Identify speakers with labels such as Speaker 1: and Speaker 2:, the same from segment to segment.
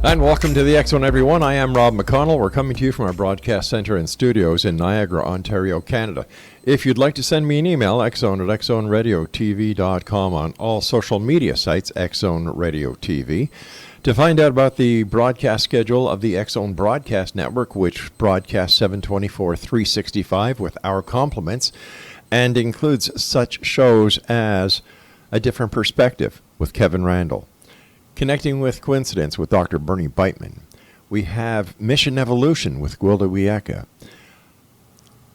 Speaker 1: And welcome to the X Zone, everyone. I am Rob McConnell. We're coming to you from our broadcast center and studios in Niagara, Ontario, Canada. If you'd like to send me an email, xzone@xzoneradiotv.com, on all social media sites, X Zone Radio TV. To find out about the broadcast schedule of the X Zone Broadcast Network, which broadcasts 7/24/365 with our compliments, and includes such shows as A Different Perspective with Kevin Randall, Connecting with Coincidence with Dr. Bernie Beitman. We have Mission Evolution with Gwilda Wiyaka.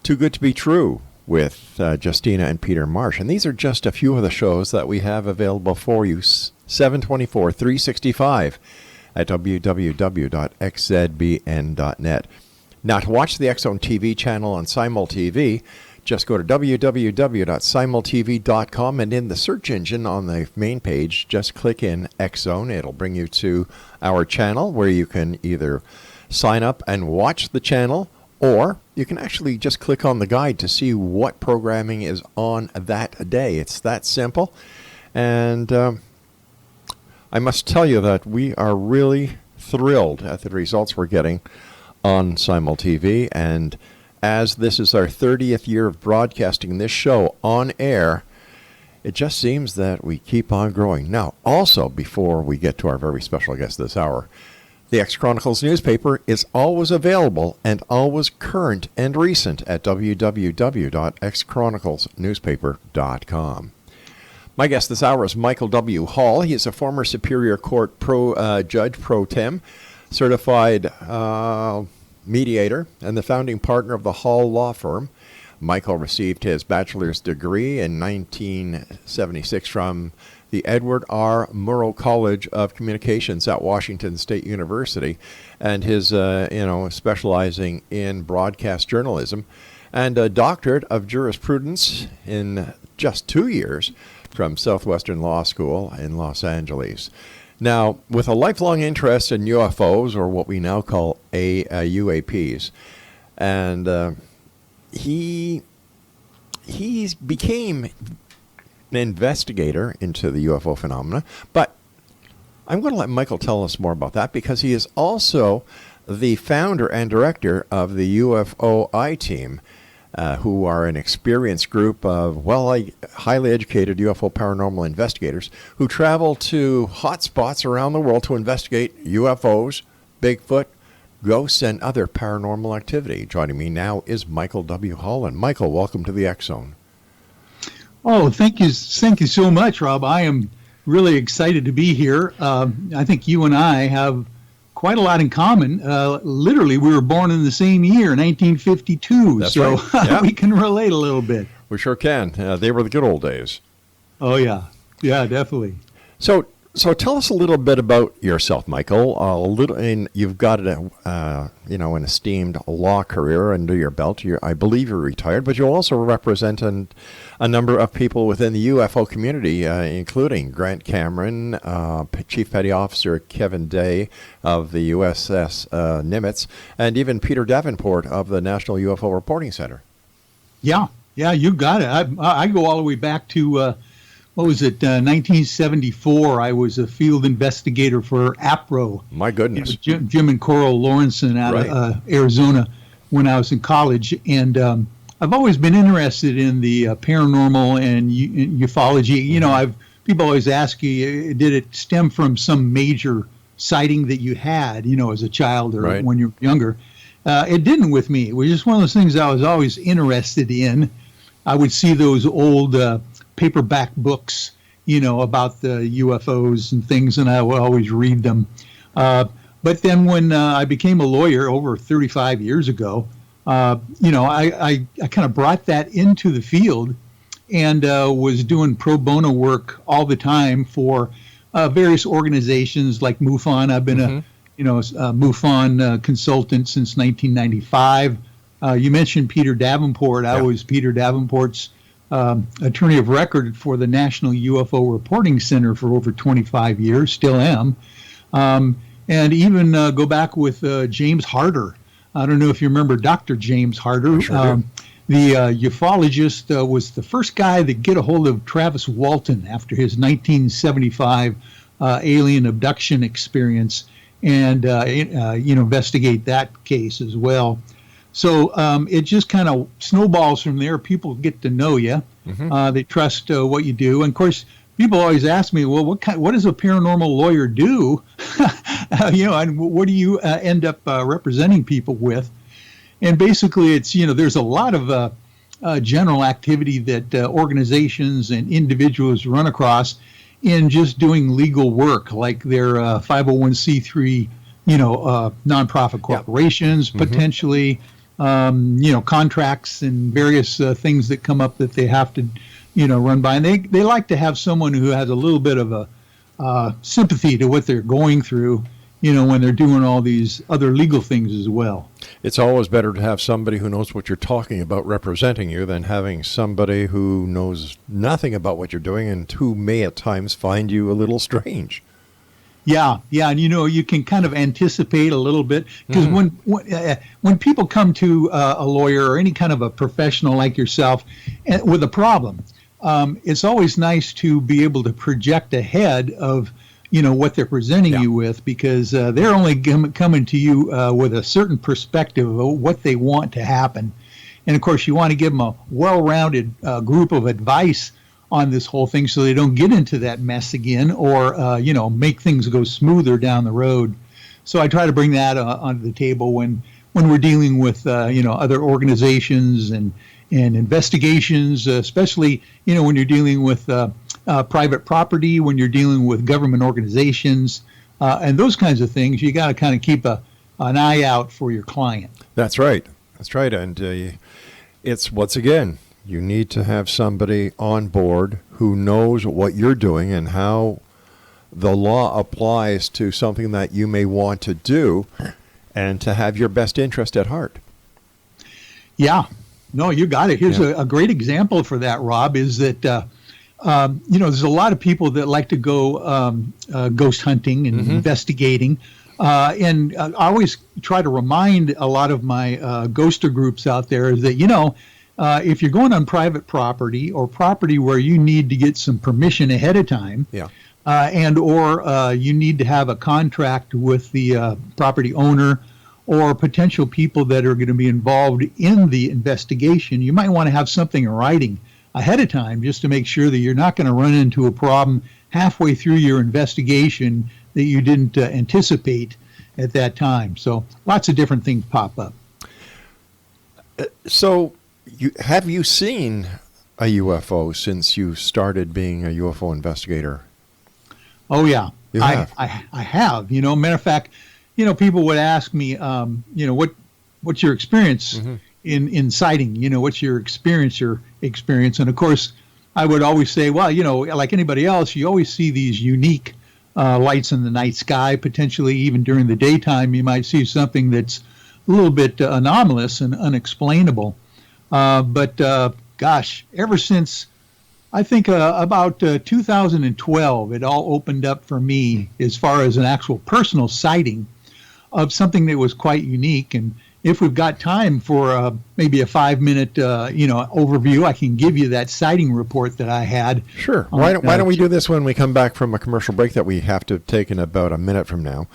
Speaker 1: Too Good to Be True with Justina and Peter Marsh. And these are just a few of the shows that we have available for you 7/24/365 at www.xzbn.net. Now, to watch the X Zone TV channel on Simul TV, just go to www.simultv.com, and in the search engine on the main page, just click in X Zone. It'll bring you to our channel where you can either sign up and watch the channel, or you can actually just click on the guide to see what programming is on that day. It's that simple. And I must tell you that we are really thrilled at the results we're getting on Simul TV, and as this is our 30th year of broadcasting this show on air, it just seems that we keep on growing. Now, also, before we get to our very special guest this hour, the X Chronicles newspaper is always available and always current and recent at www.xchroniclesnewspaper.com. My guest this hour is Michael W. Hall. He is a former Superior Court Judge Pro Tem, certified mediator, and the founding partner of the Hall Law Firm. Michael received his bachelor's degree in 1976 from the Edward R. Murrow College of Communications at Washington State University, and his, specializing in broadcast journalism, and a doctorate of jurisprudence in just 2 years from Southwestern Law School in Los Angeles. Now, with a lifelong interest in UFOs, or what we now call UAPs, and he became an investigator into the UFO phenomena. But I'm going to let Michael tell us more about that, because he is also the founder and director of the UFOiTeam, who are an experienced group of highly educated UFO paranormal investigators who travel to hot spots around the world to investigate UFOs, Bigfoot, ghosts, and other paranormal activity. Joining me now is Michael W. Hall. And Michael, welcome to the X Zone.
Speaker 2: Oh, thank you so much, Rob. I am really excited to be here. I think you and I have quite a lot in common. Literally, we were born in the same year, 1952.
Speaker 1: That's
Speaker 2: so
Speaker 1: right. Yeah.
Speaker 2: We can relate a little bit.
Speaker 1: We sure can. They were the good old days.
Speaker 2: Oh, yeah. Yeah, definitely.
Speaker 1: So tell us a little bit about yourself, Michael. And you've got an esteemed law career under your belt. I believe you're retired, but you also represent a number of people within the UFO community, including Grant Cameron, Chief Petty Officer Kevin Day of the USS Nimitz, and even Peter Davenport of the National UFO Reporting Center.
Speaker 2: Yeah, you got it. I go all the way back to 1974. I was a field investigator for APRO.
Speaker 1: My goodness.
Speaker 2: Jim and Coral Lawrenson out of Arizona when I was in college. And I've always been interested in the paranormal and ufology. People always ask you, did it stem from some major sighting that you had, as a child or when you're younger? It didn't with me. It was just one of those things I was always interested in. I would see those old paperback books, about the UFOs and things, and I would always read them. But then when I became a lawyer over 35 years ago, I kind of brought that into the field and was doing pro bono work all the time for various organizations like MUFON. I've been a MUFON consultant since 1995. You mentioned Peter Davenport. I was Peter Davenport's attorney of record for the National UFO Reporting Center for over 25 years, still am. And even go back with James Harder. I don't know if you remember Dr. James Harder.
Speaker 1: Sure
Speaker 2: the ufologist was the first guy to get a hold of Travis Walton after his 1975 alien abduction experience. and investigate that case as well. So it just kind of snowballs from there. People get to know you. They trust what you do. And of course, people always ask me, well, what does a paranormal lawyer do? And what do you end up representing people with? And basically, it's, there's a lot of general activity that organizations and individuals run across in just doing legal work, like their 501c3, nonprofit corporations, potentially, contracts and various things that come up that they have to, run by. And they like to have someone who has a little bit of a sympathy to what they're going through, when they're doing all these other legal things as well.
Speaker 1: It's always better to have somebody who knows what you're talking about representing you than having somebody who knows nothing about what you're doing and who may at times find you a little strange.
Speaker 2: Yeah, and you can kind of anticipate a little bit, because when people come to a lawyer or any kind of a professional like yourself with a problem, it's always nice to be able to project ahead of what they're presenting you with, because they're only coming to you with a certain perspective of what they want to happen. And of course, you want to give them a well-rounded group of advice on this whole thing, so they don't get into that mess again, or make things go smoother down the road. So I try to bring that onto the table when we're dealing with other organizations and investigations, especially when you're dealing with private property, when you're dealing with government organizations, and those kinds of things. You got to kind of keep an eye out for your client.
Speaker 1: That's right. And it's, once again, you need to have somebody on board who knows what you're doing and how the law applies to something that you may want to do, and to have your best interest at heart. Yeah.
Speaker 2: No, you got it. Here's a great example for that, Rob, is that, there's a lot of people that like to go ghost hunting and investigating. And I always try to remind a lot of my ghoster groups out there that, if you're going on private property or property where you need to get some permission ahead of time, and or you need to have a contract with the property owner or potential people that are going to be involved in the investigation, you might want to have something in writing ahead of time, just to make sure that you're not going to run into a problem halfway through your investigation that you didn't anticipate at that time. So lots of different things pop up.
Speaker 1: So have you seen a UFO since you started being a UFO investigator?
Speaker 2: Oh, yeah.
Speaker 1: You have?
Speaker 2: I have. Matter of fact, people would ask me, what's your experience in sighting? What's your experience? And of course, I would always say, well, like anybody else, you always see these unique lights in the night sky. Potentially, even during the daytime, you might see something that's a little bit anomalous and unexplainable. But gosh, ever since I think about 2012, it all opened up for me as far as an actual personal sighting of something that was quite unique. And if we've got time for maybe a 5-minute overview, I can give you that sighting report that I had.
Speaker 1: Sure. Why don't we do this when we come back from a commercial break that we have to take in about a minute from now?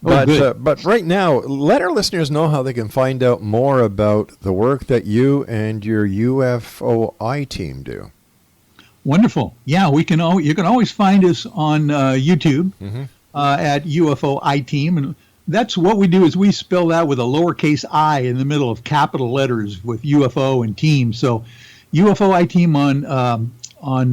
Speaker 1: But right now, let our listeners know how they can find out more about the work that you and your UFOiTeam do.
Speaker 2: Wonderful. Yeah, you can always find us on YouTube at UFOiTeam, and that's what we do is we spell that with a lowercase I in the middle of capital letters with UFO and team. So UFOiTeam on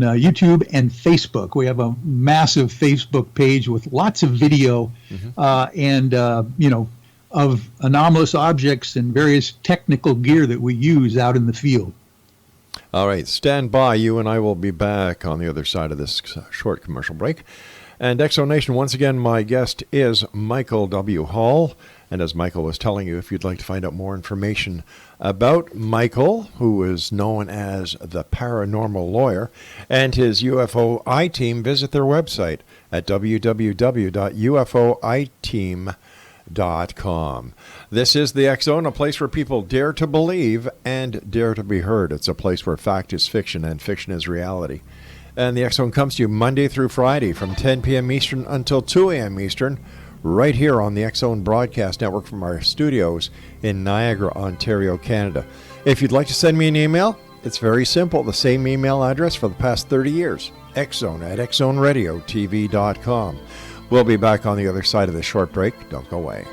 Speaker 2: YouTube and Facebook. We have a massive Facebook page with lots of video and of anomalous objects and various technical gear that we use out in the field.
Speaker 1: All right, stand by. You and I will be back on the other side of this short commercial break. And Exonation, once again, my guest is Michael W. Hall. And as Michael was telling you, if you'd like to find out more information about Michael, who is known as the Paranormal Lawyer, and his UFOiTeam, visit their website at www.ufoiteam.com. This is the X Zone, a place where people dare to believe and dare to be heard. It's a place where fact is fiction and fiction is reality. And the X Zone comes to you Monday through Friday from 10 p.m. Eastern until 2 a.m. Eastern, right here on the X-Zone Broadcast Network from our studios in Niagara, Ontario, Canada. If you'd like to send me an email, it's very simple. The same email address for the past 30 years, xzone@xzoneradiotv.com. We'll be back on the other side of this short break. Don't go away.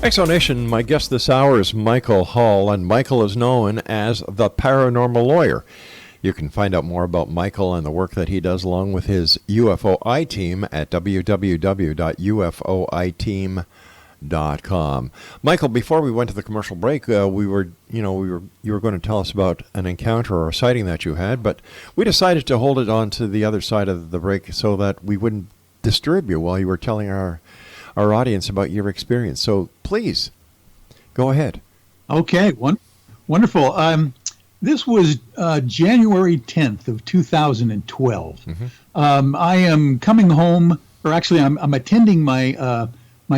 Speaker 1: Exonation, my guest this hour is Michael Hall, and Michael is known as the Paranormal Lawyer. You can find out more about Michael and the work that he does along with his UFOiTeam at www.ufoiteam.com. Michael, before we went to the commercial break, you were going to tell us about an encounter or a sighting that you had, but we decided to hold it on to the other side of the break so that we wouldn't disturb you while you were telling our audience about your experience. So please, go ahead.
Speaker 2: Okay, wonderful. This was January 10th of 2012. Mm-hmm. I am coming home, or actually I'm attending my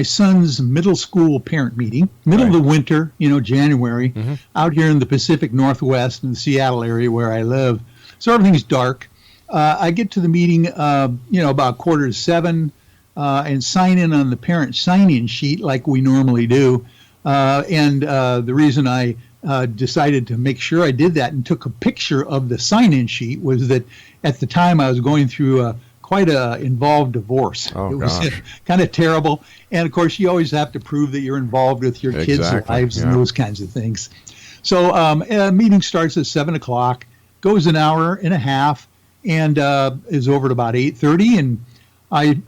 Speaker 2: son's middle school parent meeting, middle of the winter, January, mm-hmm. out here in the Pacific Northwest in the Seattle area where I live. So everything's dark. I get to the meeting, about 6:45, and sign in on the parent sign-in sheet like we normally do. And the reason I decided to make sure I did that and took a picture of the sign-in sheet was that at the time I was going through quite a involved divorce. It was kind of terrible. And of course, you always have to prove that you're involved with your kids' lives and those kinds of things. So a meeting starts at 7 o'clock, goes an hour and a half, and is over at about 8:30. And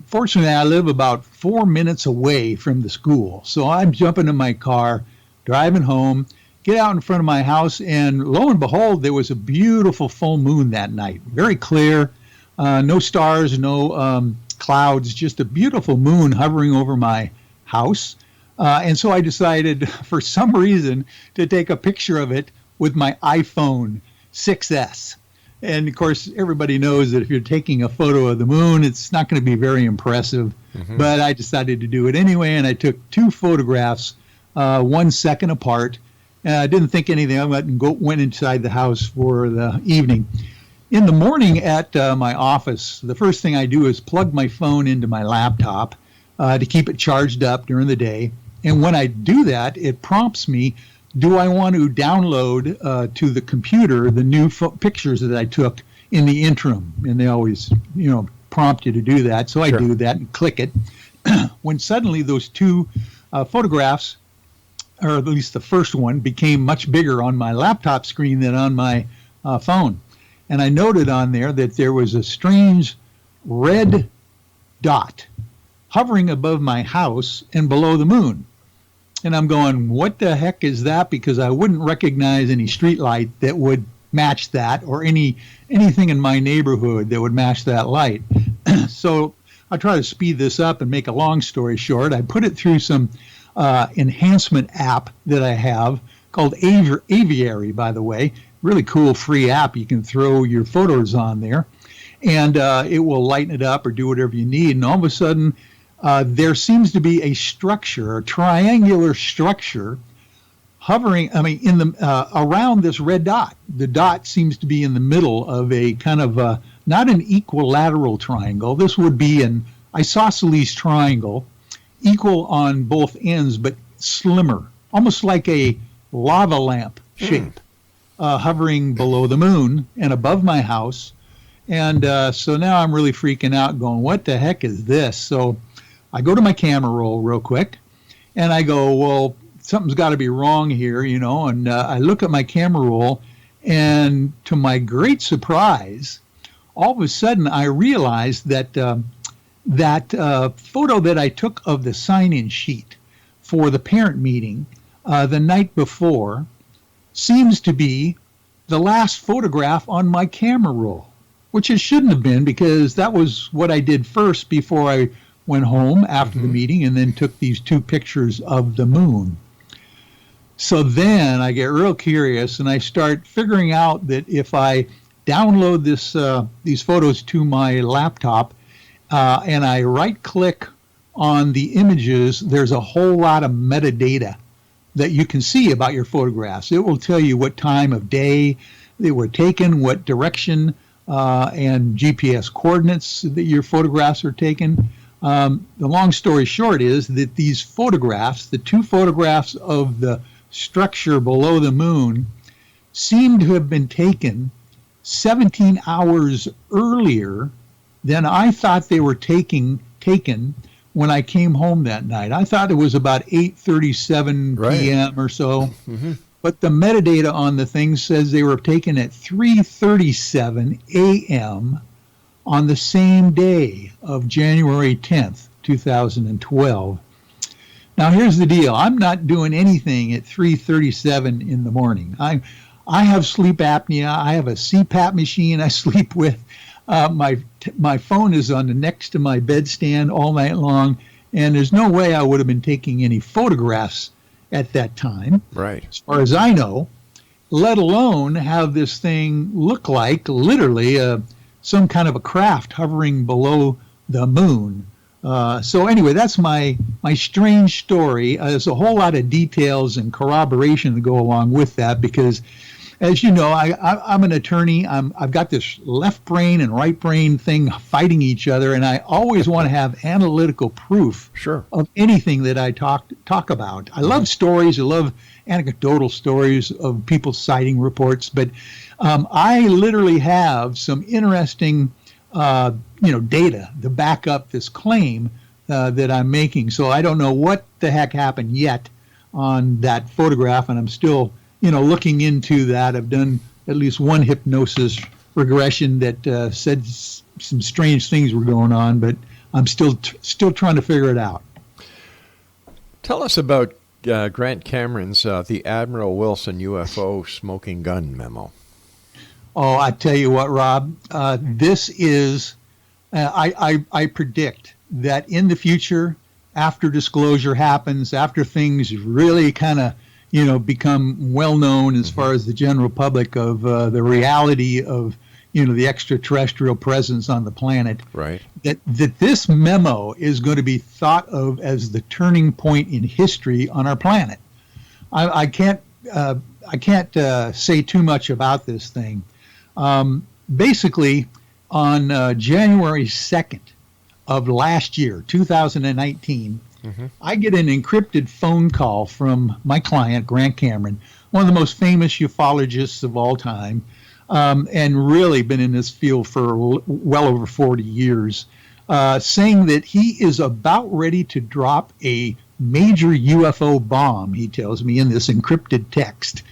Speaker 2: fortunately, I live about 4 minutes away from the school. So I'm jumping in my car, driving home, get out in front of my house, and lo and behold, there was a beautiful full moon that night. Very clear, no stars, no clouds, just a beautiful moon hovering over my house. And so I decided, for some reason, to take a picture of it with my iPhone 6S. And, of course, everybody knows that if you're taking a photo of the moon, it's not going to be very impressive. Mm-hmm. But I decided to do it anyway, and I took 2 photographs, 1 second apart. I didn't think anything of it and went inside the house for the evening. In the morning at my office, the first thing I do is plug my phone into my laptop to keep it charged up during the day. And when I do that, it prompts me, do I want to download to the computer the new pictures that I took in the interim? And they always, prompt you to do that. So I do that and click it. When suddenly those 2 photographs, or at least the first one, became much bigger on my laptop screen than on my phone. And I noted on there that there was a strange red dot hovering above my house and below the moon. And I'm going, what the heck is that? Because I wouldn't recognize any street light that would match that, or anything in my neighborhood that would match that light. So I'll try to speed this up and make a long story short. I put it through some enhancement app that I have called Aviary, by the way. Really cool free app. You can throw your photos on there, and it will lighten it up or do whatever you need. And all of a sudden, there seems to be a structure, a triangular structure, hovering. In the around this red dot. The dot seems to be in the middle of a kind of not an equilateral triangle. This would be an isosceles triangle, equal on both ends, but slimmer, almost like a lava lamp shape, hovering below the moon and above my house. And so now I'm really freaking out, going, what the heck is this? So I go to my camera roll real quick, and I go, well, something's got to be wrong here, and I look at my camera roll, and to my great surprise, all of a sudden I realized that that photo that I took of the sign-in sheet for the parent meeting the night before seems to be the last photograph on my camera roll, which it shouldn't have been, because that was what I did first before I went home after the meeting, and then took these 2 pictures of the moon. So then I get real curious, and I start figuring out that if I download these photos to my laptop, and I right-click on the images, there's a whole lot of metadata that you can see about your photographs. It will tell you what time of day, they were taken, what direction, and GPS coordinates that your photographs are taken. The long story short is that these photographs, the two photographs of the structure below the moon, seem to have been taken 17 hours earlier than I thought they were taken when I came home that night. I thought it was about 8:37 p.m. or so, but the metadata on the thing says they were taken at 3:37 a.m. on the same day of January 10th, 2012. Now here's the deal. I'm not doing anything at 3:37 in the morning. I have sleep apnea. I have a CPAP machine I sleep with. My phone is on the next to my bedstand all night long, and there's no way I would have been taking any photographs at that time,
Speaker 1: right?
Speaker 2: As far as I know, let alone have this thing look like literally some kind of a craft hovering below the moon. So anyway, that's my strange story. There's a whole lot of details and corroboration to go along with that because, as you know, I'm an attorney. I've got this left brain and right brain thing fighting each other, and I always want to have analytical proof of anything that I talk about. I love stories. I love anecdotal stories of people's sighting reports, but I literally have some interesting data to back up this claim that I'm making. So I don't know what the heck happened yet on that photograph, and I'm still looking into that. I've done at least one hypnosis regression that said some strange things were going on, but I'm still trying to figure it out.
Speaker 1: Tell us about Grant Cameron's the Admiral Wilson UFO smoking gun memo.
Speaker 2: Oh, I tell you what, Rob, this is, I predict that in the future, after disclosure happens, after things really kind of become well known as far as the general public of the reality of the extraterrestrial presence on the planet,
Speaker 1: right? That
Speaker 2: this memo is going to be thought of as the turning point in history on our planet. I can't say too much about this thing. Basically, on January 2nd of last year, 2019. I get an encrypted phone call from my client, Grant Cameron, one of the most famous ufologists of all time, and really been in this field for well over 40 years, saying that he is about ready to drop a major UFO bomb, he tells me in this encrypted text.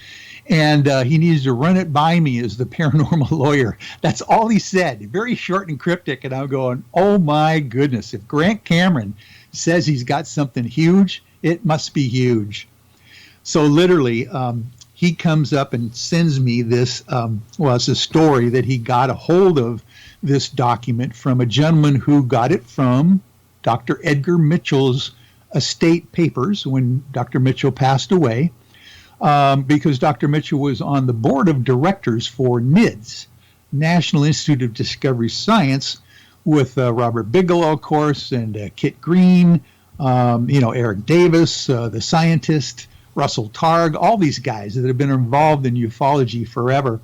Speaker 2: And he needs to run it by me as the paranormal lawyer. That's all he said, very short and cryptic. And I'm going, oh my goodness, if Grant Cameron says he's got something huge, it must be huge. So literally, he comes up and sends me this, it's a story that he got a hold of this document from a gentleman who got it from Dr. Edgar Mitchell's estate papers when Dr. Mitchell passed away, because Dr. Mitchell was on the board of directors for NIDS, National Institute of Discovery Science, with Robert Bigelow, of course, and Kit Green, Eric Davis, the scientist, Russell Targ, all these guys that have been involved in ufology forever.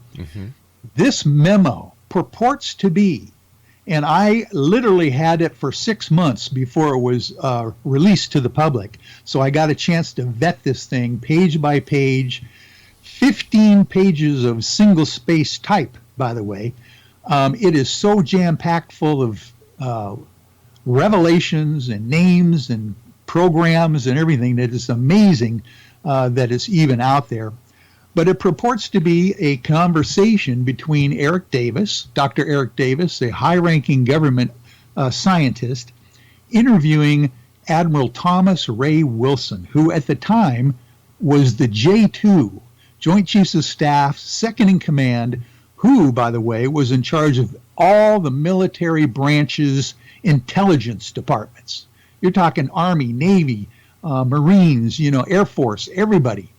Speaker 2: This memo purports to be, and I literally had it for 6 months before it was released to the public, so I got a chance to vet this thing page by page, 15 pages of single-space type, by the way. It is so jam-packed full of revelations and names and programs and everything that it's amazing that it's even out there. But it purports to be a conversation between Eric Davis, Dr. Eric Davis, a high-ranking government scientist, interviewing Admiral Thomas Ray Wilson, who at the time was the J2, Joint Chiefs of Staff, second in command, who, by the way, was in charge of all the military branches' intelligence departments. You're talking Army, Navy, Marines, Air Force, everybody.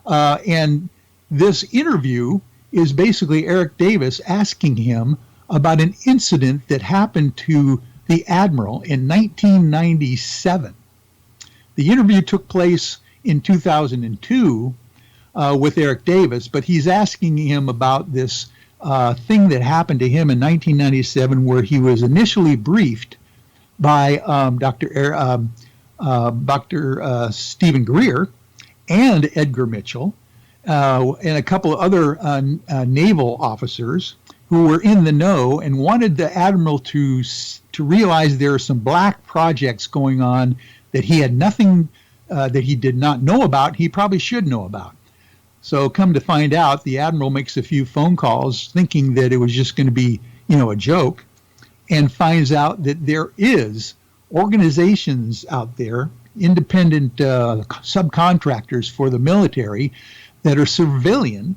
Speaker 2: And this interview is basically Eric Davis asking him about an incident that happened to the Admiral in 1997. The interview took place in 2002, with Eric Davis, but he's asking him about this thing that happened to him in 1997, where he was initially briefed by Dr. Stephen Greer and Edgar Mitchell and a couple of other naval officers who were in the know and wanted the admiral to realize there are some black projects going on that he had nothing, that he did not know about, he probably should know about. So come to find out, the admiral makes a few phone calls thinking that it was just going to be, a joke, and finds out that there is organizations out there, independent subcontractors for the military that are civilian,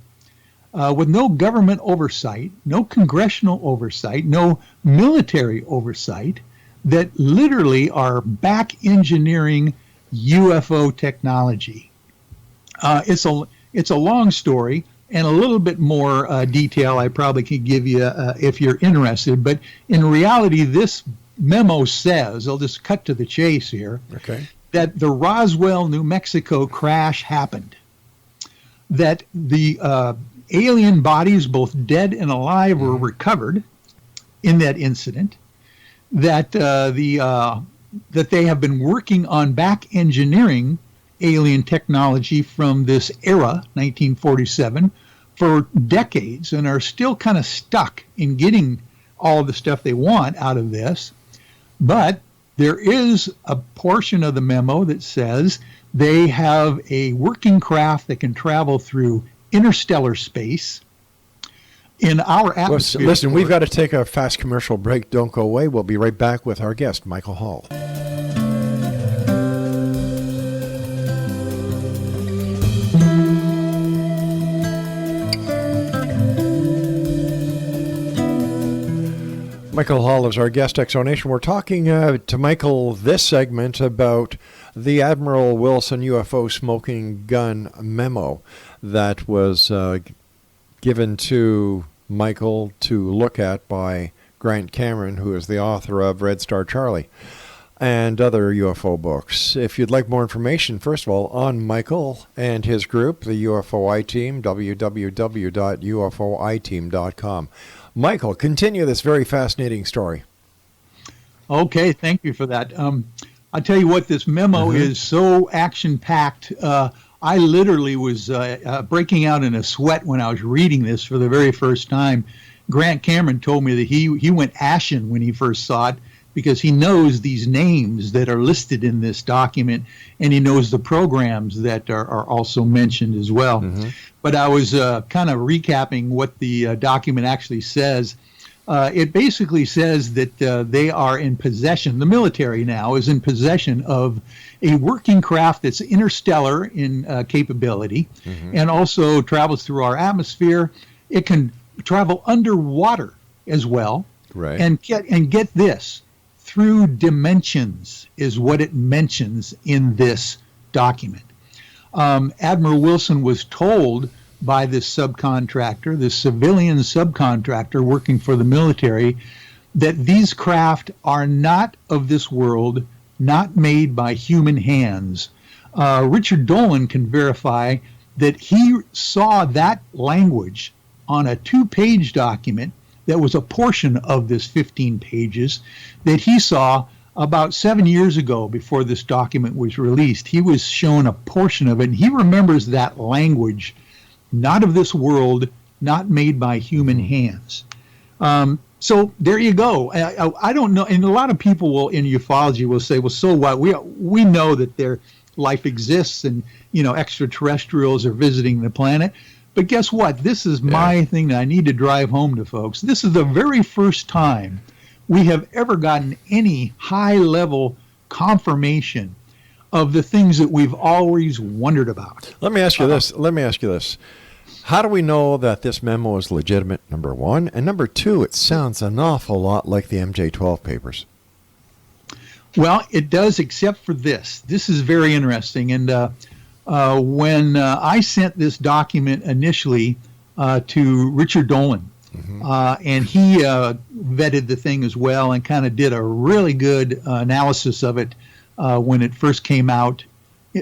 Speaker 2: with no government oversight, no congressional oversight, no military oversight, that literally are back engineering UFO technology. It's a long story, and a little bit more detail I probably could give you if you're interested. But in reality, this memo says, I'll just cut to the chase here, that the Roswell, New Mexico crash happened, that the alien bodies, both dead and alive, were recovered in that incident, that that they have been working on back engineering alien technology from this era, 1947, for decades, and are still kind of stuck in getting all the stuff they want out of this. But there is a portion of the memo that says they have a working craft that can travel through interstellar space in our atmosphere.
Speaker 1: Listen, we've got to take a fast commercial break. Don't go away. We'll be right back with our guest, Michael Hall. Michael Hall is our guest, Exonation. We're talking to Michael this segment about the Admiral Wilson UFO smoking gun memo that was given to Michael to look at by Grant Cameron, who is the author of Red Star Charlie and other UFO books. If you'd like more information, first of all, on Michael and his group, the UFOiTeam, www.ufoiteam.com. Michael, continue this very fascinating story.
Speaker 2: Okay, thank you for that. I'll tell you what, this memo is so action-packed. I literally was breaking out in a sweat when I was reading this for the very first time. Grant Cameron told me that he went ashen when he first saw it, because he knows these names that are listed in this document, and he knows the programs that are also mentioned as well. But I was kind of recapping what the document actually says. It basically says that they are in possession, the military now is in possession of a working craft that's interstellar in capability, and also travels through our atmosphere. It can travel underwater as well, and get this, through dimensions is what it mentions in this document. Admiral Wilson was told by this subcontractor, this civilian subcontractor working for the military, that these craft are not of this world, not made by human hands. Richard Dolan can verify that he saw that language on a 2-page document that was a portion of this 15 pages that he saw about 7 years ago before this document was released. He was shown a portion of it, and he remembers that language, not of this world, not made by human hands. So there you go. I don't know, and a lot of people will in ufology will say, well, so what? We know that their life exists, and extraterrestrials are visiting the planet. But guess what? This is my thing that I need to drive home to folks. This is the very first time we have ever gotten any high-level confirmation of the things that we've always wondered about.
Speaker 1: Let me ask you this. How do we know that this memo is legitimate, number one? And number two, it sounds an awful lot like the MJ-12 papers.
Speaker 2: Well, it does, except for this. This is very interesting. And when I sent this document initially to Richard Dolan, and he vetted the thing as well and kind of did a really good analysis of it when it first came out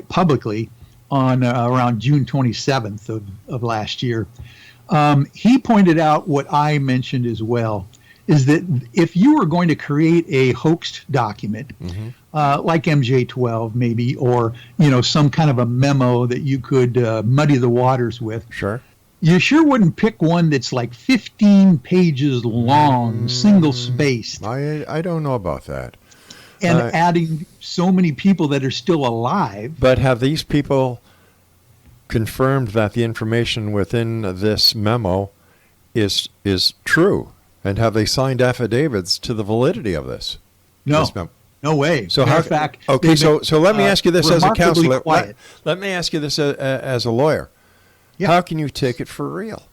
Speaker 2: publicly, on around June 27th of last year. He pointed out what I mentioned as well, is that if you were going to create a hoaxed document, like MJ12 maybe, or some kind of a memo that you could muddy the waters with,
Speaker 1: Sure.
Speaker 2: you sure wouldn't pick one that's like 15 pages long, single spaced.
Speaker 1: I don't know about that.
Speaker 2: And adding so many people that are still alive.
Speaker 1: But have these people confirmed that the information within this memo is true? And have they signed affidavits to the validity of this?
Speaker 2: No, no way.
Speaker 1: So
Speaker 2: Matter of fact,
Speaker 1: okay, so let me ask you this as a counselor. Let me ask you this as a lawyer.
Speaker 2: Yeah.
Speaker 1: How can you take it for real?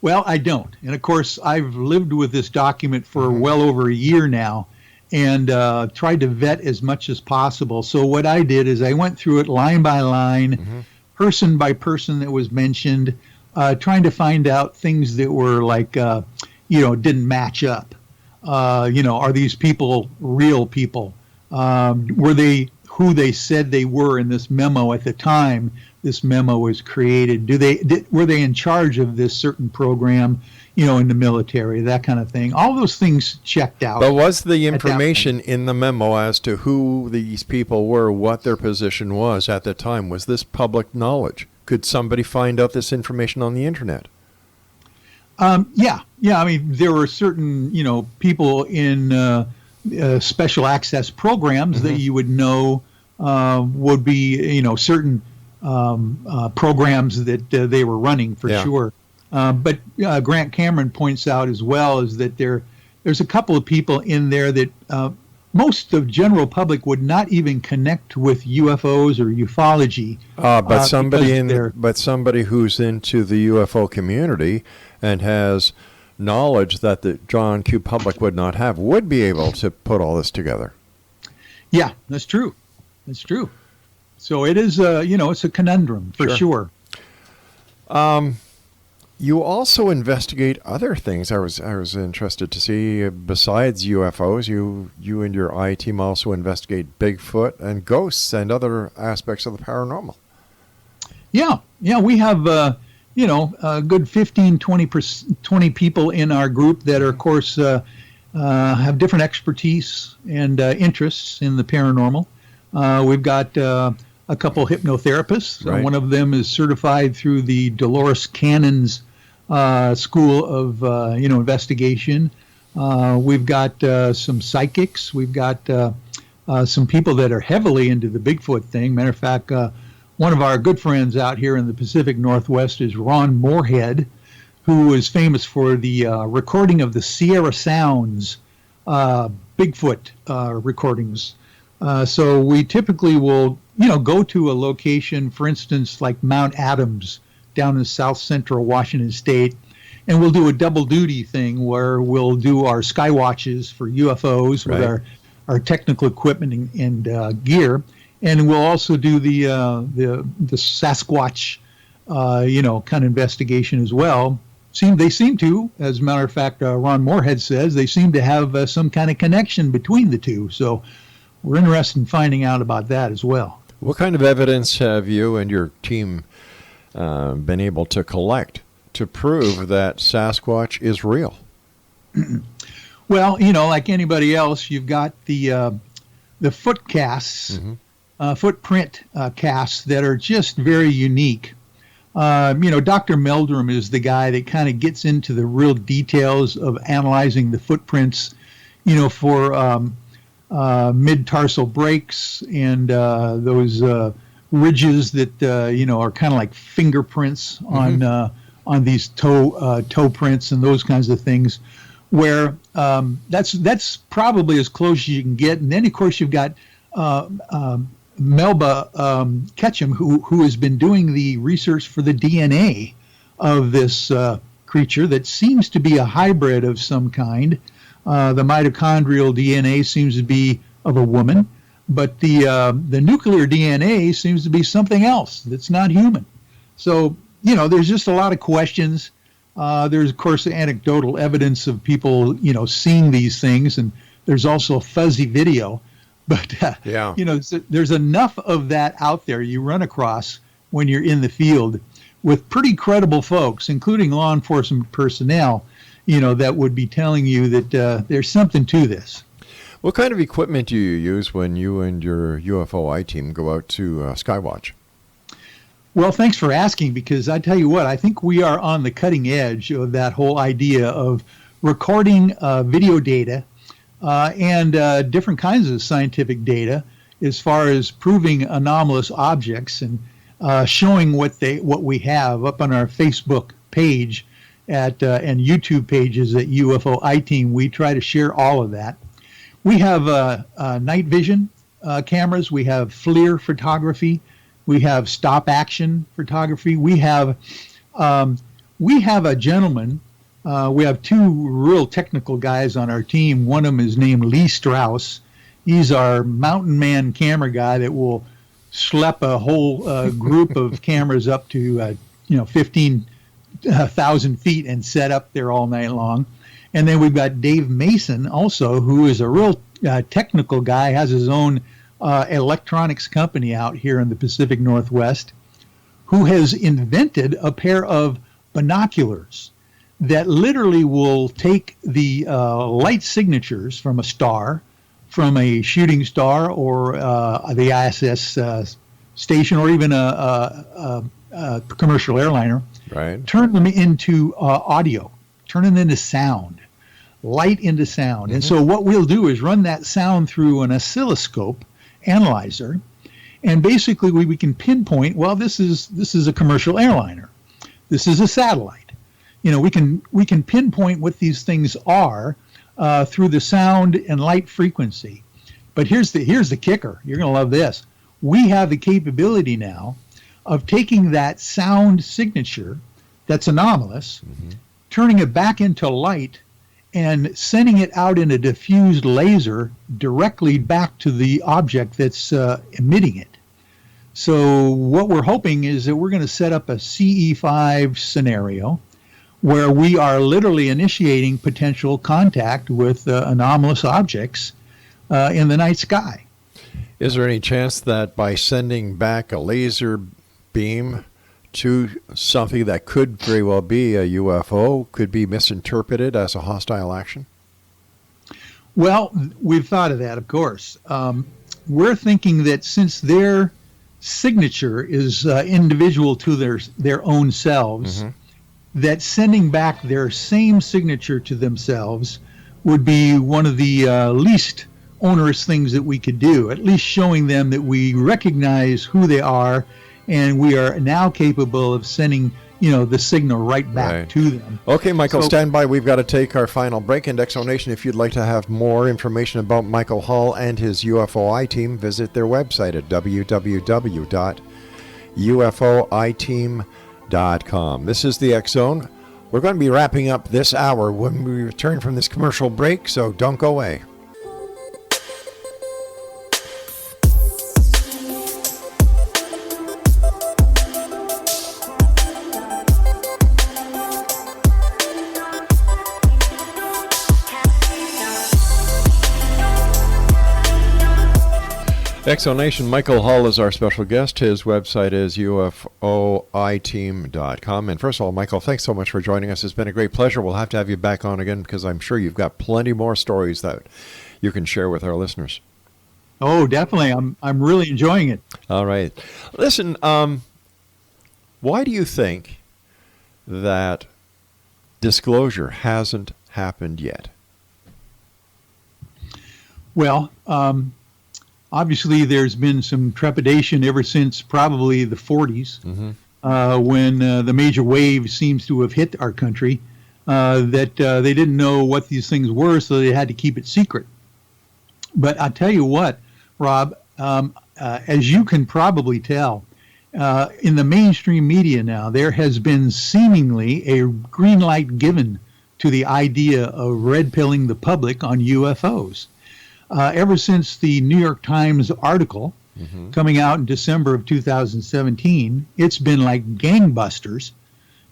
Speaker 2: Well, I don't. And of course, I've lived with this document for well over a year now, and tried to vet as much as possible. So what I did is I went through it line by line, person by person that was mentioned, trying to find out things that were like, didn't match up. Are these people real people? Were they who they said they were in this memo at the time this memo was created? Were they in charge of this certain program, in the military, that kind of thing? All those things checked out.
Speaker 1: But was the information in the memo as to who these people were, what their position was at the time, was this public knowledge? Could somebody find out this information on the internet?
Speaker 2: Yeah. I mean, there were certain, people in special access programs that you would know would be, certain programs that they were running for sure. But Grant Cameron points out as well is that there's a couple of people in there that most of general public would not even connect with UFOs or ufology.
Speaker 1: But somebody who's into the UFO community and has knowledge that the John Q. public would not have would be able to put all this together.
Speaker 2: Yeah, that's true. That's true. So it is, it's a conundrum for sure.
Speaker 1: You also investigate other things. I was interested to see, besides UFOs, you and your I team also investigate Bigfoot and ghosts and other aspects of the paranormal. Yeah,
Speaker 2: we have a good 15, 20 people in our group that are, of course, have different expertise and interests in the paranormal. We've got a couple hypnotherapists.
Speaker 1: Right.
Speaker 2: One of them is certified through the Dolores Cannon's School of Investigation. We've got some psychics. We've got some people that are heavily into the Bigfoot thing. Matter of fact, one of our good friends out here in the Pacific Northwest is Ron Moorhead, who is famous for the recording of the Sierra Sounds Bigfoot recordings. So we typically will, go to a location, for instance, like Mount Adams down in south central Washington State, and we'll do a double duty thing where we'll do our sky watches for UFOs with our technical equipment and gear, and we'll also do the Sasquatch, kind of investigation as well. They seem to, as a matter of fact, Ron Moorhead says, they seem to have some kind of connection between the two. So we're interested in finding out about that as well.
Speaker 1: What kind of evidence have you and your team been able to collect to prove that Sasquatch is real?
Speaker 2: Well, like anybody else, you've got the foot casts, footprint casts that are just very unique. Dr. Meldrum is the guy that kind of gets into the real details of analyzing the footprints, for mid-tarsal breaks and those ridges that are kind of like fingerprints on these toe prints and those kinds of things, where that's probably as close as you can get. And then of course you've got Melba Ketchum, who has been doing the research for the DNA of this creature that seems to be a hybrid of some kind. The mitochondrial DNA seems to be of a woman, but the nuclear DNA seems to be something else that's not human. So, there's just a lot of questions. There's, of course, anecdotal evidence of people, seeing these things, and there's also fuzzy video. But,
Speaker 1: Yeah.
Speaker 2: so there's enough of that out there you run across when you're in the field with pretty credible folks, including law enforcement personnel, that would be telling you that there's something to this.
Speaker 1: What kind of equipment do you use when you and your UFOI team go out to Skywatch?
Speaker 2: Well, thanks for asking, because I tell you what, I think we are on the cutting edge of that whole idea of recording video data and different kinds of scientific data as far as proving anomalous objects and showing what we have up on our Facebook page and YouTube pages at UFOiTeam. We try to share all of that. We have night vision cameras. We have FLIR photography. We have stop action photography. We have a gentleman. We have two real technical guys on our team. One of them is named Lee Strauss. He's our mountain man camera guy that will schlep a whole group of cameras up to 15,000 feet and set up there all night long. And then we've got Dave Mason also, who is a real technical guy, has his own electronics company out here in the Pacific Northwest, who has invented a pair of binoculars that literally will take the light signatures from a star, from a shooting star or the ISS station, or even a commercial airliner,
Speaker 1: right?
Speaker 2: Turn them into audio, turn them into sound, light into sound. Mm-hmm. And so what we'll do is run that sound through an oscilloscope analyzer, and basically we can pinpoint, well, this is a commercial airliner, this is a satellite. We can pinpoint what these things are through the sound and light frequency. But here's the kicker. You're going to love this. We have the capability now of taking that sound signature that's anomalous, mm-hmm. turning it back into light, and sending it out in a diffused laser directly back to the object that's emitting it. So what we're hoping is that we're going to set up a CE5 scenario where we are literally initiating potential contact with anomalous objects in the night sky.
Speaker 1: Is there any chance that by sending back a laser beam to something that could very well be a UFO could be misinterpreted as a hostile action?
Speaker 2: Well, we've thought of that, of course. We're thinking that since their signature is individual to their own selves, mm-hmm. that sending back their same signature to themselves would be one of the least onerous things that we could do, at least showing them that we recognize who they are, and we are now capable of sending, the signal right back to them.
Speaker 1: Okay, Michael, stand by. We've got to take our final break. And Exonation, if you'd like to have more information about Michael Hall and his UFOI team, visit their website at www.ufoiteam.com. This is the X Zone. We're going to be wrapping up this hour when we return from this commercial break, so don't go away. Exonation, Michael Hall is our special guest. His website is UFOiTeam.com. And first of all, Michael, thanks so much for joining us. It's been a great pleasure. We'll have to have you back on again because I'm sure you've got plenty more stories that you can share with our listeners.
Speaker 2: Oh, definitely. I'm really enjoying it.
Speaker 1: All right. Listen, why do you think that disclosure hasn't happened yet?
Speaker 2: Well, obviously, there's been some trepidation ever since probably the 40s, mm-hmm. When the major wave seems to have hit our country, that they didn't know what these things were, so they had to keep it secret. But I'll tell you what, Rob, as you can probably tell, in the mainstream media now, there has been seemingly a green light given to the idea of red pilling the public on UFOs. Ever since the New York Times article mm-hmm. coming out in December of 2017, it's been like gangbusters,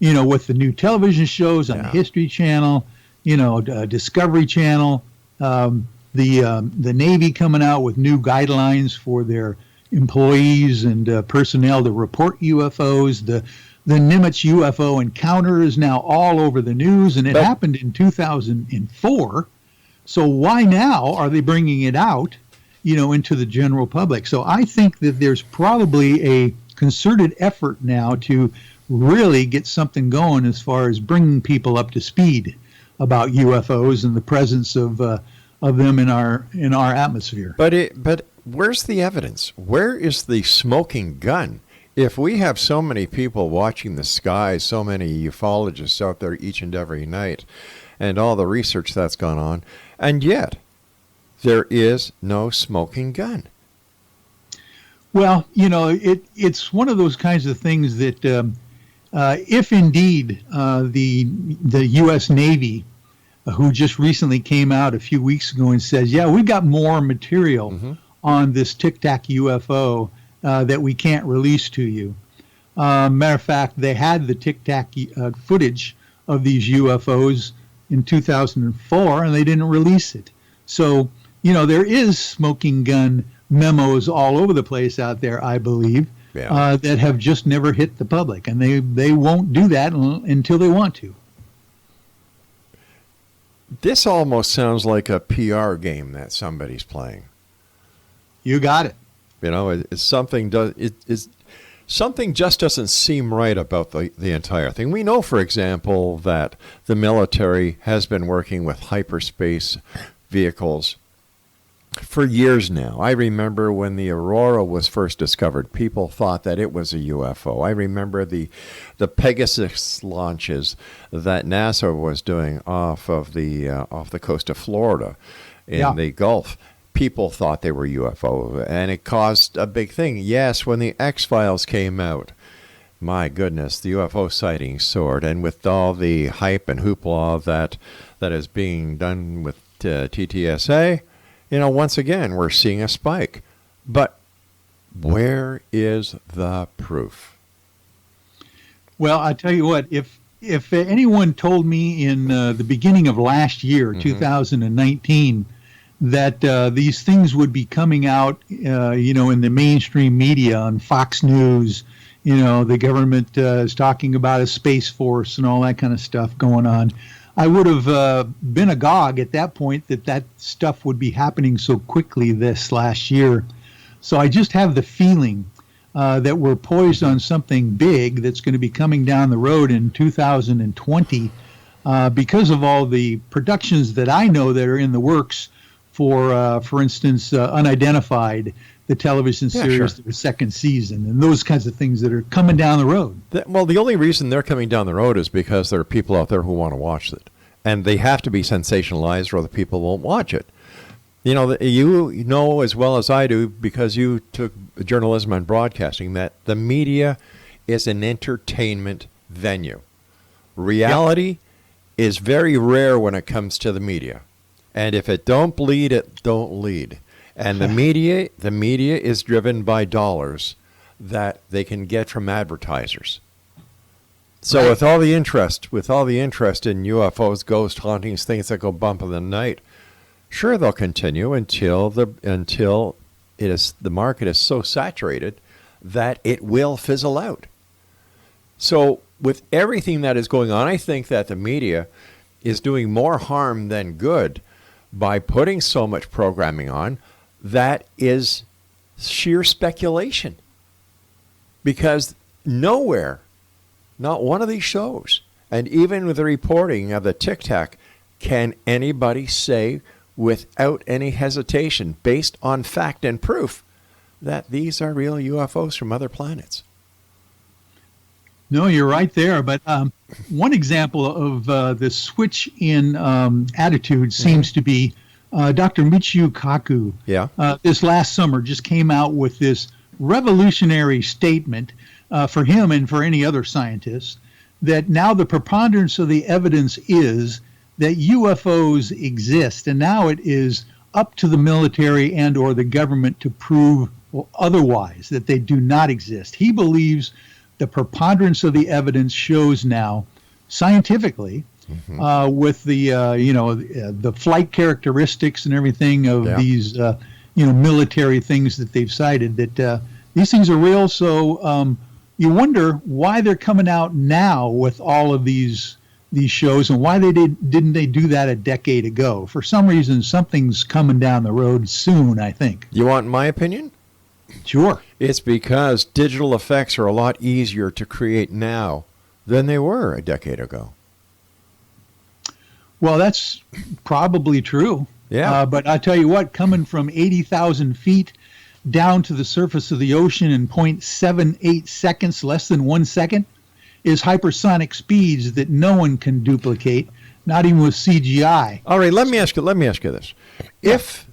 Speaker 2: with the new television shows on the History Channel, Discovery Channel, the the Navy coming out with new guidelines for their employees and personnel to report UFOs. The Nimitz UFO encounter is now all over the news, and it happened in 2004. So why now are they bringing it out, into the general public? So I think that there's probably a concerted effort now to really get something going as far as bringing people up to speed about UFOs and the presence of them in our atmosphere.
Speaker 1: But where's the evidence? Where is the smoking gun? If we have so many people watching the skies, so many ufologists out there each and every night, and all the research that's gone on, and yet there is no smoking gun.
Speaker 2: Well, it's one of those kinds of things that if indeed the U.S. Navy, who just recently came out a few weeks ago and says, yeah, we've got more material on this Tic Tac UFO that we can't release to you. Matter of fact, they had the Tic Tac footage of these UFOs in 2004, and they didn't release it. So, there is smoking gun memos all over the place out there, I believe, that have just never hit the public, and they won't do that until they want to.
Speaker 1: This almost sounds like a PR game that somebody's playing.
Speaker 2: You got it.
Speaker 1: It's something something just doesn't seem right about the entire thing. We know, for example, that the military has been working with hyperspace vehicles for years now. I remember when the Aurora was first discovered, people thought that it was a UFO. I remember the Pegasus launches that NASA was doing off the coast of Florida in the Gulf. People thought they were UFO, and it caused a big thing. Yes, when the X-Files came out, my goodness, the UFO sightings soared, and with all the hype and hoopla that is being done with TTSA, once again, we're seeing a spike. But where is the proof?
Speaker 2: Well, I tell you what, if anyone told me in the beginning of last year, 2019, that these things would be coming out, in the mainstream media on Fox News, the government is talking about a space force and all that kind of stuff going on, I would have been agog at that point that stuff would be happening so quickly this last year. So I just have the feeling that we're poised on something big that's going to be coming down the road in 2020 because of all the productions that I know that are in the works for instance, Unidentified, the television series, their second season, and those kinds of things that are coming down the road.
Speaker 1: Well, the only reason they're coming down the road is because there are people out there who want to watch it. And they have to be sensationalized or the people won't watch it. You know as well as I do, because you took journalism and broadcasting, that the media is an entertainment venue. Reality is very rare when it comes to the media. And if it don't bleed, it don't lead. And the media is driven by dollars that they can get from advertisers. So with all the interest in UFOs, ghost hauntings, things that go bump in the night, sure, they'll continue until the market is so saturated that it will fizzle out. So with everything that is going on, I think that the media is doing more harm than good by putting so much programming on that is sheer speculation. Because nowhere, not one of these shows, and even with the reporting of the Tic Tac, can anybody say without any hesitation, based on fact and proof, that these are real UFOs from other planets.
Speaker 2: No, you're right there. But one example of the switch in attitude seems to be Dr. Michio Kaku.
Speaker 1: Yeah.
Speaker 2: This last summer just came out with this revolutionary statement for him and for any other scientist that now the preponderance of the evidence is that UFOs exist, and now it is up to the military and or the government to prove otherwise, that they do not exist. He believes the preponderance of the evidence shows now, scientifically, with the the flight characteristics and everything of these military things that they've cited, that these things are real. So you wonder why they're coming out now with all of these shows, and why didn't they do that a decade ago? For some reason, something's coming down the road soon, I think.
Speaker 1: You want my opinion?
Speaker 2: Sure.
Speaker 1: It's because digital effects are a lot easier to create now than they were a decade ago.
Speaker 2: Well, that's probably true.
Speaker 1: Yeah.
Speaker 2: But I tell you what, coming from 80,000 feet down to the surface of the ocean in 0.78 seconds, less than 1 second, is hypersonic speeds that no one can duplicate, not even with CGI.
Speaker 1: All right, let me ask you this. If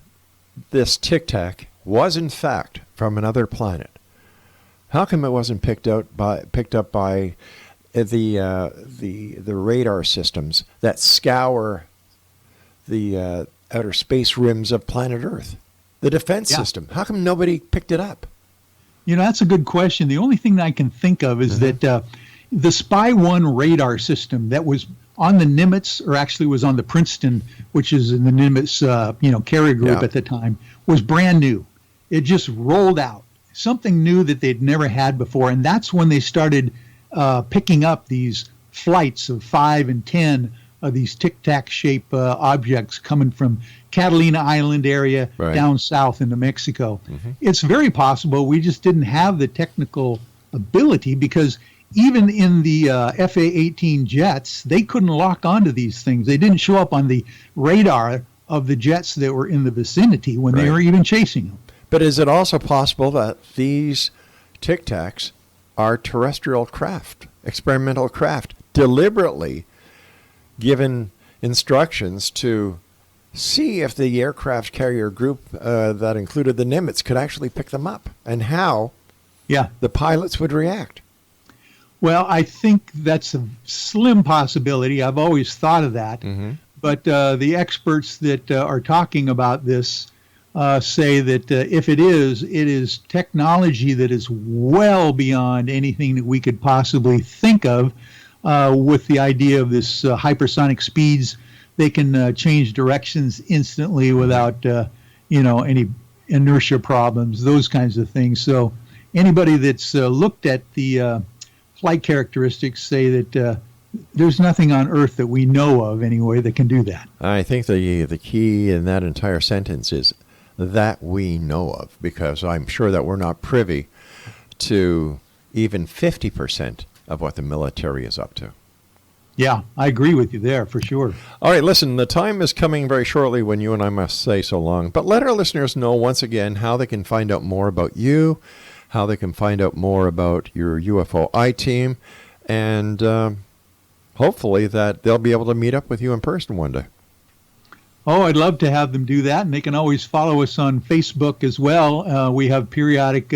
Speaker 1: this Tic Tac was in fact from another planet, how come it wasn't picked up by the radar systems that scour the outer space rims of planet Earth? The defense system. How come nobody picked it up?
Speaker 2: That's a good question. The only thing that I can think of is that the Spy 1 radar system that was on the Nimitz, or actually was on the Princeton, which is in the Nimitz carrier group at the time, was brand new. It just rolled out. Something new that they'd never had before. And that's when they started picking up these flights of 5 and 10 of these tic-tac shape objects coming from Catalina Island area down south into Mexico. It's very possible we just didn't have the technical ability, because even in the FA-18 jets, they couldn't lock onto these things. They didn't show up on the radar of the jets that were in the vicinity when they were even chasing them.
Speaker 1: But is it also possible that these Tic Tacs are terrestrial craft, experimental craft, deliberately given instructions to see if the aircraft carrier group that included the Nimitz could actually pick them up, and how the pilots would react?
Speaker 2: Well, I think that's a slim possibility. I've always thought of that. But the experts that are talking about this say that if it is technology that is well beyond anything that we could possibly think of, with the idea of this hypersonic speeds. They can change directions instantly without any inertia problems, those kinds of things. So anybody that's looked at the flight characteristics say that there's nothing on Earth that we know of anyway that can do that.
Speaker 1: I think the key in that entire sentence is that we know of, because I'm sure that we're not privy to even 50% of what the military is up to.
Speaker 2: Yeah, I agree with you there for sure.
Speaker 1: All right, listen, the time is coming very shortly when you and I must say so long, but let our listeners know once again how they can find out more about you, how they can find out more about your UFOiTeam, and hopefully that they'll be able to meet up with you in person one day.
Speaker 2: Oh, I'd love to have them do that, and they can always follow us on Facebook as well. We have periodic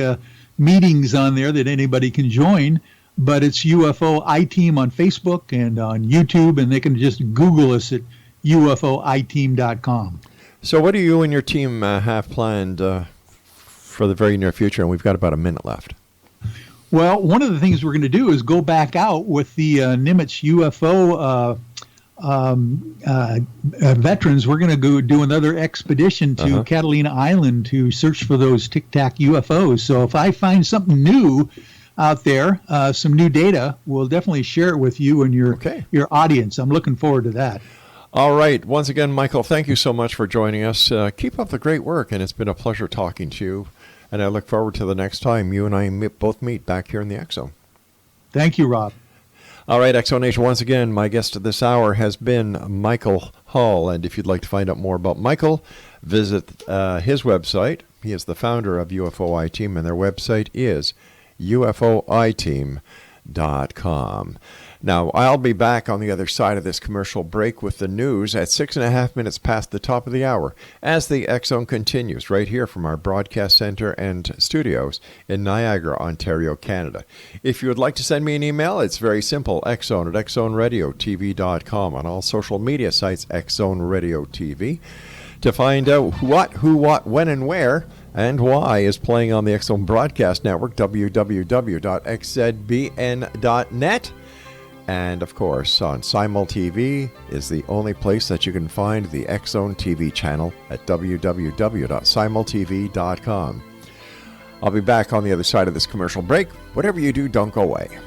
Speaker 2: meetings on there that anybody can join, but it's UFOiTeam on Facebook and on YouTube, and they can just Google us at UFOiTeam.com.
Speaker 1: So what do you and your team have planned for the very near future? And we've got about a minute left.
Speaker 2: Well, one of the things we're going to do is go back out with the Nimitz UFO veterans. We're going to go do another expedition to Catalina Island to search for those Tic Tac UFOs. So if I find something new out there, some new data, we'll definitely share it with you and your audience. I'm looking forward to that.
Speaker 1: All right. Once again, Michael, thank you so much for joining us. Keep up the great work, and it's been a pleasure talking to you. And I look forward to the next time you and I both meet back here in the X Zone.
Speaker 2: Thank you, Rob.
Speaker 1: All right, X Zone Nation, once again, my guest this hour has been Michael Hall. And if you'd like to find out more about Michael, visit his website. He is the founder of UFOiTeam, and their website is UFOiTeam.com. Now, I'll be back on the other side of this commercial break with the news at 6.5 minutes past the top of the hour as the X Zone continues right here from our broadcast center and studios in Niagara, Ontario, Canada. If you would like to send me an email, it's very simple, xzone at xzoneradiotv.com. On all social media sites, X Zone Radio TV. To find out what, who, what, when, and where, and why is playing on the X Zone Broadcast Network, www.xzbn.net. And of course, on Simul TV is the only place that you can find the X-Zone TV channel at www.simultv.com. I'll be back on the other side of this commercial break. Whatever you do, don't go away.